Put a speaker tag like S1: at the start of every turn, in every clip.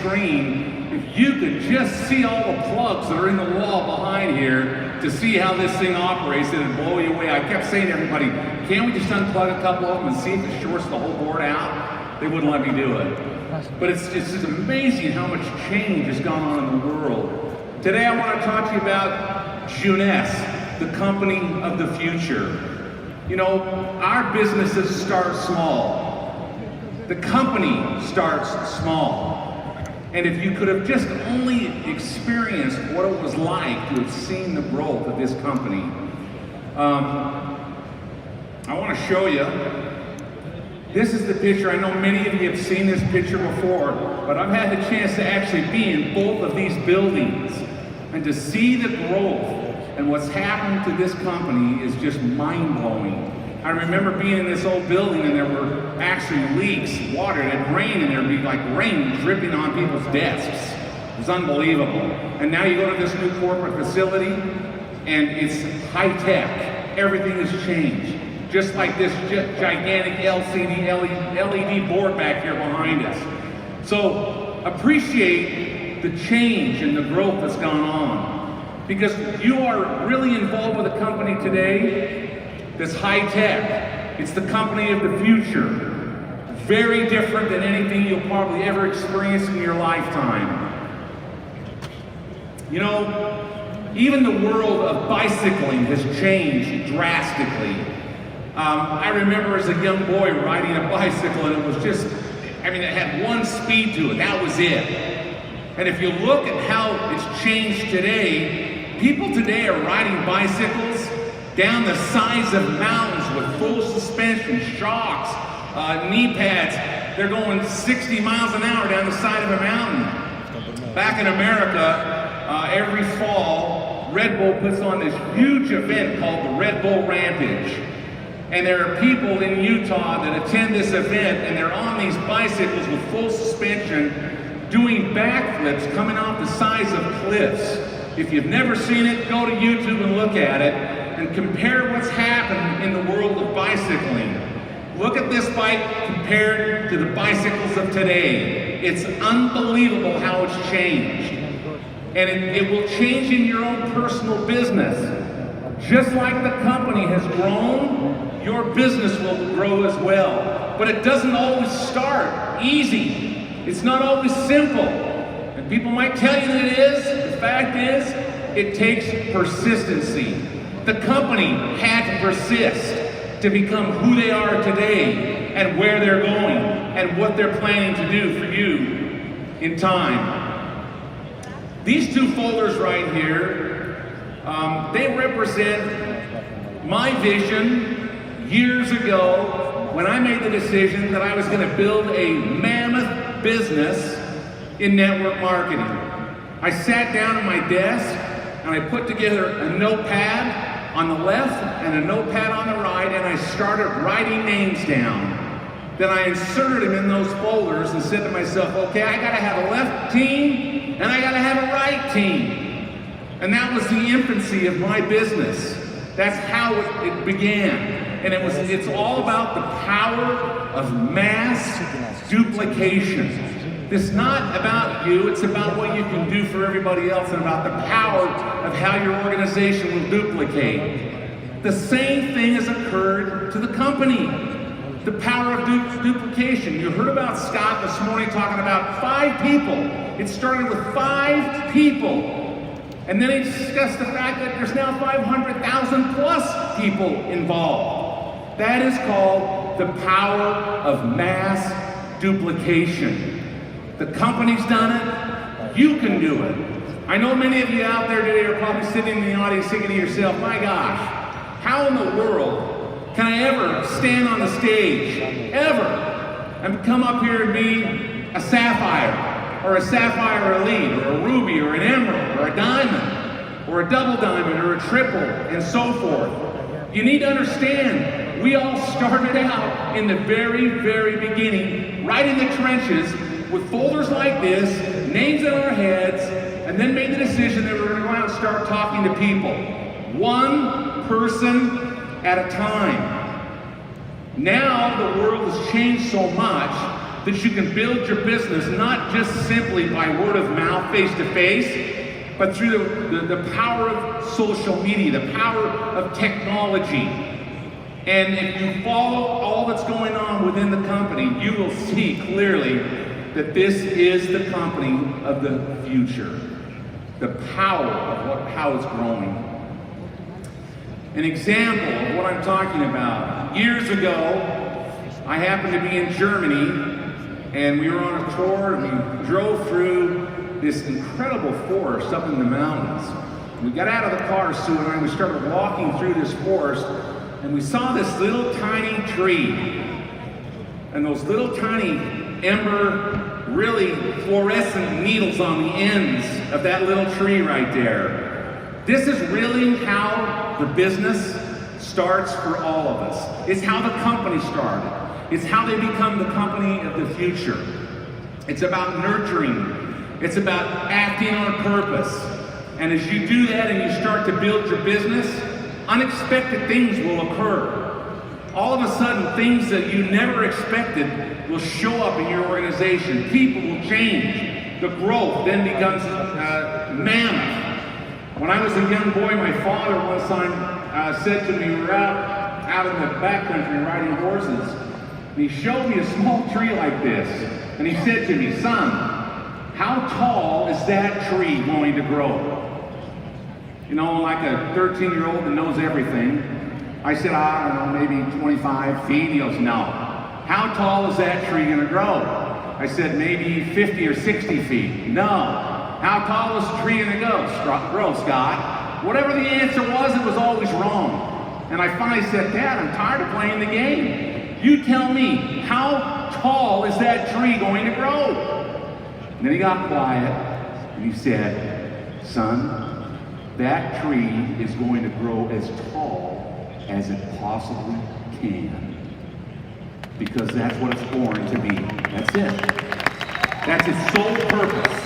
S1: screen, if you could just see all the plugs that are in the wall behind here to see how this thing operates, it'd blow you away. I kept saying to everybody, can't we just unplug a couple of them and see if it shorts the whole board out? They wouldn't let me do it. But it's just amazing how much change has gone on in the world. Today I want to talk to you about Jeunesse, the company of the future. You know, our businesses start small. The company starts small. And if you could have just only experienced what it was like to have seen the growth of this company. I want to show you. This is the picture. I know many of you have seen this picture before, but I've had the chance to actually be in both of these buildings. And to see the growth and what's happened to this company is just mind-blowing. I remember being in this old building and there were actually leaks, water, it had rain, and there'd be like rain dripping on people's desks. It was unbelievable. And now you go to this new corporate facility and it's high-tech. Everything has changed. Just like this gigantic LED board back here behind us. So appreciate the change and the growth that's gone on. Because you are really involved with a company today that's high tech. It's the company of the future. Very different than anything you'll probably ever experience in your lifetime. You know, even the world of bicycling has changed drastically. I remember as a young boy riding a bicycle and it was just, it had one speed to it, that was it. And if you look at how it's changed today, people today are riding bicycles down the sides of mountains with full suspension, shocks, knee pads. They're going 60 miles an hour down the side of a mountain. Back in America, every fall, Red Bull puts on this huge event called the Red Bull Rampage. And there are people in Utah that attend this event and they're on these bicycles with full suspension doing backflips coming off the sides of cliffs. If you've never seen it, go to YouTube and look at it and compare what's happened in the world of bicycling. Look at this bike compared to the bicycles of today. It's unbelievable how it's changed. And it will change in your own personal business. Just like the company has grown, your business will grow as well. But it doesn't always start easy. It's not always simple. And people might tell you that it is. The fact is, it takes persistency. The company had to persist to become who they are today and where they're going and what they're planning to do for you in time. These two folders right here, they represent my vision years ago when I made the decision that I was going to build a mammoth business in network marketing. I sat down at my desk and I put together a notepad on the left and a notepad on the right, and I started writing names down. Then I inserted them in those folders and said to myself, okay, I gotta have a left team and I gotta have a right team. And that was the infancy of my business. That's how it began. And it's all about the power of mass duplication. It's not about you, it's about what you can do for everybody else and about the power of how your organization will duplicate. The same thing has occurred to the company. The power of duplication. You heard about Scott this morning talking about 5 people. It started with 5 people. And then he discussed the fact that there's now 500,000 plus people involved. That is called the power of mass duplication. The company's done it, you can do it. I know many of you out there today are probably sitting in the audience thinking to yourself, my gosh, how in the world can I ever stand on the stage, ever, and come up here and be a sapphire, or a sapphire elite, or a ruby, or an emerald, or a diamond, or a double diamond, or a triple, and so forth? You need to understand, we all started out in the very, very beginning, right in the trenches, with folders like this, names in our heads, and then made the decision that we were going to go out and start talking to people. One person at a time. Now the world has changed so much that you can build your business not just simply by word of mouth, face to face, but through the power of social media, the power of technology. And if you follow all that's going on within the company, you will see clearly that this is the company of the future. The power of how it's growing. An example of what I'm talking about. Years ago, I happened to be in Germany, and we were on a tour, and we drove through this incredible forest up in the mountains. We got out of the car, Sue and I, and we started walking through this forest, and we saw this little tiny tree. And those little tiny ember, really fluorescent needles on the ends of that little tree right there. This is really how the business starts for all of us. It's how the company started. It's how they become the company of the future. It's about nurturing. It's about acting on purpose. And as you do that and you start to build your business, unexpected things will occur. All of a sudden, things that you never expected will show up in your organization. People will change. The growth then becomes mammoth. When I was a young boy, my father one time said to me, we were out in the backcountry riding horses, and he showed me a small tree like this, and he said to me, son, how tall is that tree going to grow? You know, like a 13-year-old that knows everything. I said, I don't know, maybe 25 feet. He goes, no. How tall is that tree going to grow? I said, maybe 50 or 60 feet. No. How tall is the tree going to grow, Scott? Whatever the answer was, it was always wrong. And I finally said, Dad, I'm tired of playing the game. You tell me, how tall is that tree going to grow? And then he got quiet, and he said, son, that tree is going to grow as tall as it possibly can. Because that's what it's born to be. That's it. That's its sole purpose.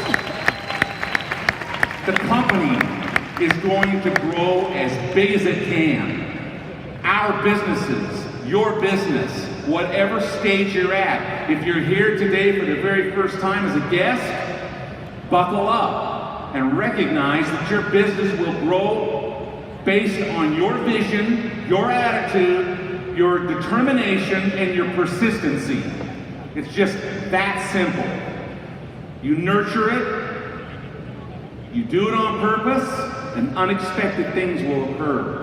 S1: The company is going to grow as big as it can. Our businesses, your business, whatever stage you're at. If you're here today for the very first time as a guest, buckle up and recognize that your business will grow based on your vision, your attitude, your determination, and your persistency. It's just that simple. You nurture it, you do it on purpose, and unexpected things will occur.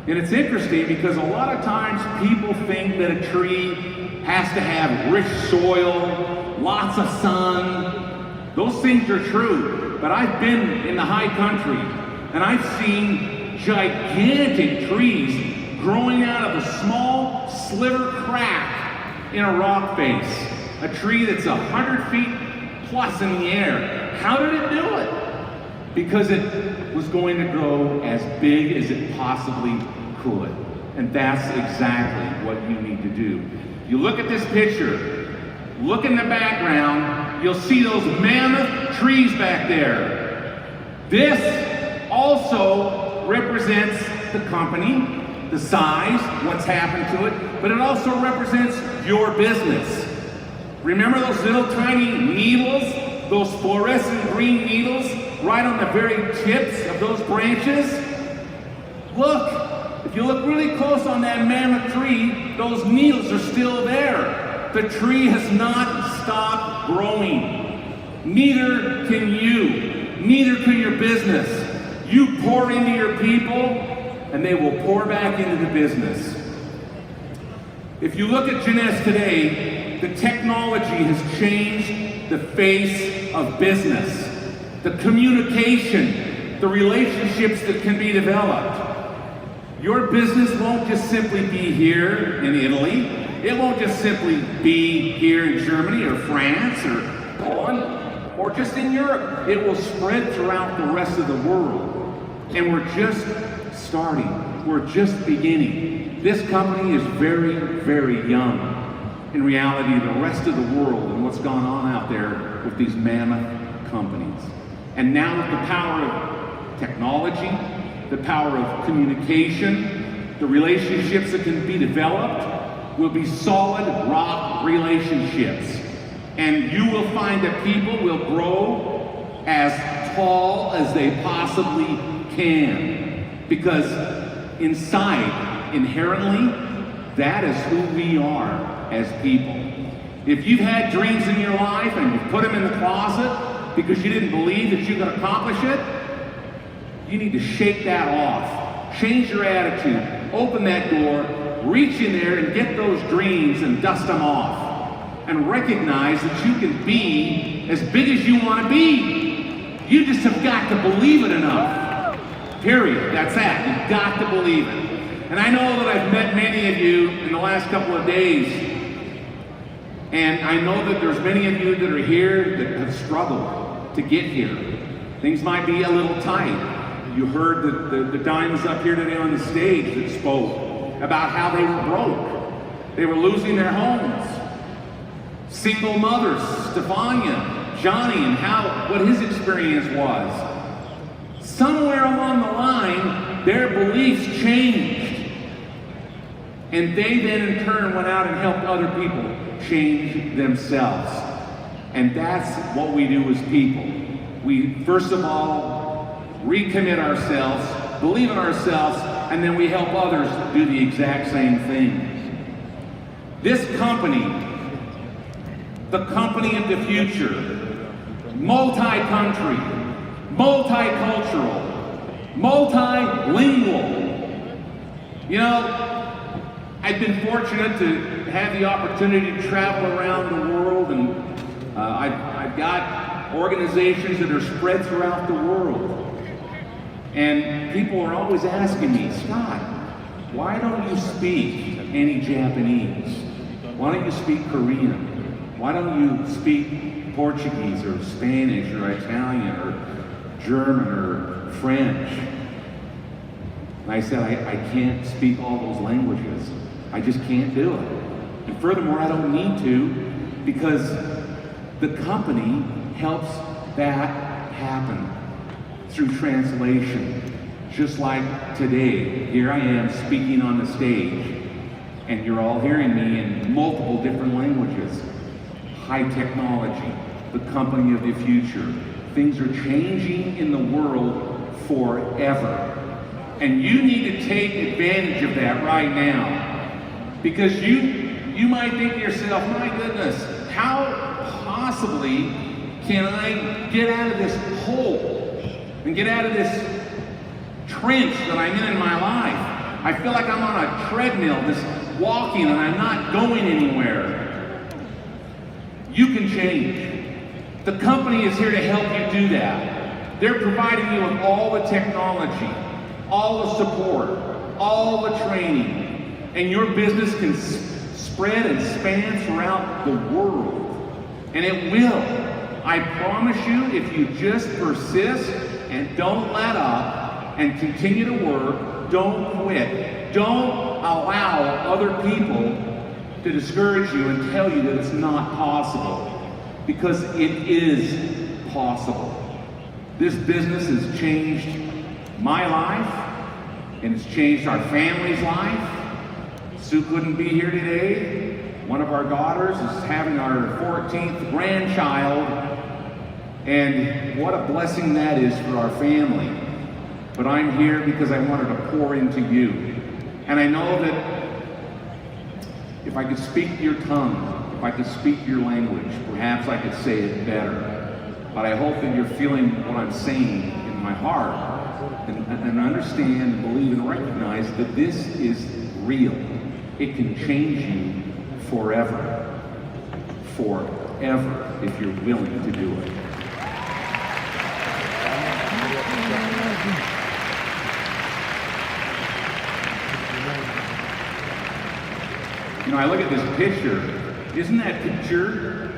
S1: And it's interesting because a lot of times people think that a tree has to have rich soil, lots of sun. Those things are true, but I've been in the high country and I've seen gigantic trees growing out of a small sliver crack in a rock face. A tree that's 100 feet plus in the air. How did it do it? Because it was going to grow as big as it possibly could. And that's exactly what you need to do. You look at this picture, look in the background, you'll see those mammoth trees back there. This also represents the company, the size, what's happened to it, but it also represents your business. Remember those little tiny needles, those fluorescent green needles right on the very tips of those branches? Look, if you look really close on that mammoth tree, those needles are still there. The tree has not stopped growing. Neither can you. Neither can your business. You pour into your people, and they will pour back into the business. If you look at Jeunesse today, the technology has changed the face of business. The communication, the relationships that can be developed. Your business won't just simply be here in Italy. It won't just simply be here in Germany or France or Poland or just in Europe. It will spread throughout the rest of the world. And we're just starting. We're just beginning. This company is very, very young. In reality, the rest of the world and what's gone on out there with these mammoth companies. And now with the power of technology, the power of communication, the relationships that can be developed will be solid rock relationships. And you will find that people will grow as tall as they possibly can. Because inside, inherently, that is who we are as people. If you've had dreams in your life and you've put them in the closet because you didn't believe that you could accomplish it, you need to shake that off. Change your attitude. Open that door. Reach in there and get those dreams and dust them off. And recognize that you can be as big as you want to be. You just have got to believe it enough. Period. That's that. You've got to believe it. And I know that I've met many of you in the last couple of days. And I know that there's many of you that are here that have struggled to get here. Things might be a little tight. You heard the diamonds up here today on the stage that spoke about how they were broke. They were losing their homes. Single mothers, Stefania, Johnny, and what his experience was. Somewhere along the line, their beliefs changed. And they then in turn went out and helped other people change themselves. And that's what we do as people. We, first of all, recommit ourselves, believe in ourselves, and then we help others do the exact same thing. This company, the company of the future, multi-country, multicultural, multilingual. You know, I've been fortunate to have the opportunity to travel around the world, and I've got organizations that are spread throughout the world. And people are always asking me, Scott, why don't you speak any Japanese? Why don't you speak Korean? Why don't you speak Portuguese or Spanish or Italian or German or French? And I said, I can't speak all those languages. I just can't do it. And furthermore, I don't need to, because the company helps that happen through translation. Just like today, here I am speaking on the stage, and you're all hearing me in multiple different languages. High technology, the company of the future. Things are changing in the world forever. And you need to take advantage of that right now. Because you might think to yourself, my goodness, how possibly can I get out of this hole and get out of this trench that I'm in my life? I feel like I'm on a treadmill, just walking, and I'm not going anywhere. You can change. The company is here to help you do that. They're providing you with all the technology, all the support, all the training, and your business can spread and span throughout the world. And it will. I promise you, if you just persist and don't let up and continue to work, don't quit. Don't allow other people to discourage you and tell you that it's not possible, because it is possible. This business has changed my life, and it's changed our family's life. Sue couldn't be here today. One of our daughters is having our 14th grandchild, and what a blessing that is for our family. But I'm here because I wanted to pour into you. And I know that if I could speak your tongue, if I could speak your language, perhaps I could say it better. But I hope that you're feeling what I'm saying in my heart, and understand and believe and recognize that this is real. It can change you forever. Forever, if you're willing to do it. You know, I look at this picture. Isn't that picture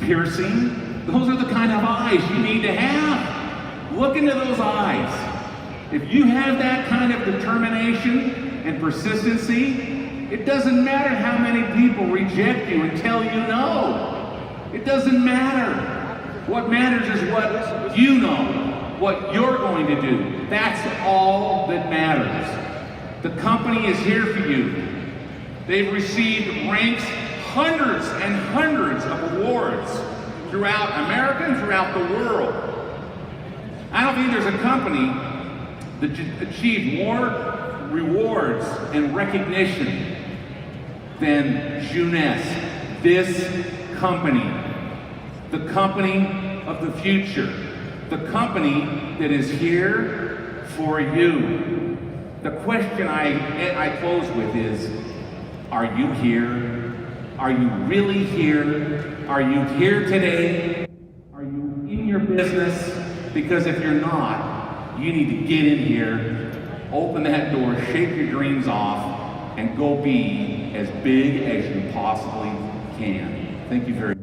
S1: piercing? Those are the kind of eyes you need to have. Look into those eyes. If you have that kind of determination and persistency, it doesn't matter how many people reject you and tell you no. It doesn't matter. What matters is what you know, what you're going to do. That's all that matters. The company is here for you. They've received ranks hundreds and hundreds of awards throughout America and throughout the world. I don't think there's a company that achieved more rewards and recognition than Jeunesse, this company, the company of the future, the company that is here for you. The question I close with is, are you here? Are you really here? Are you here today? Are you in your business? Because if you're not, you need to get in here, open that door, shake your dreams off, and go be as big as you possibly can. Thank you very much.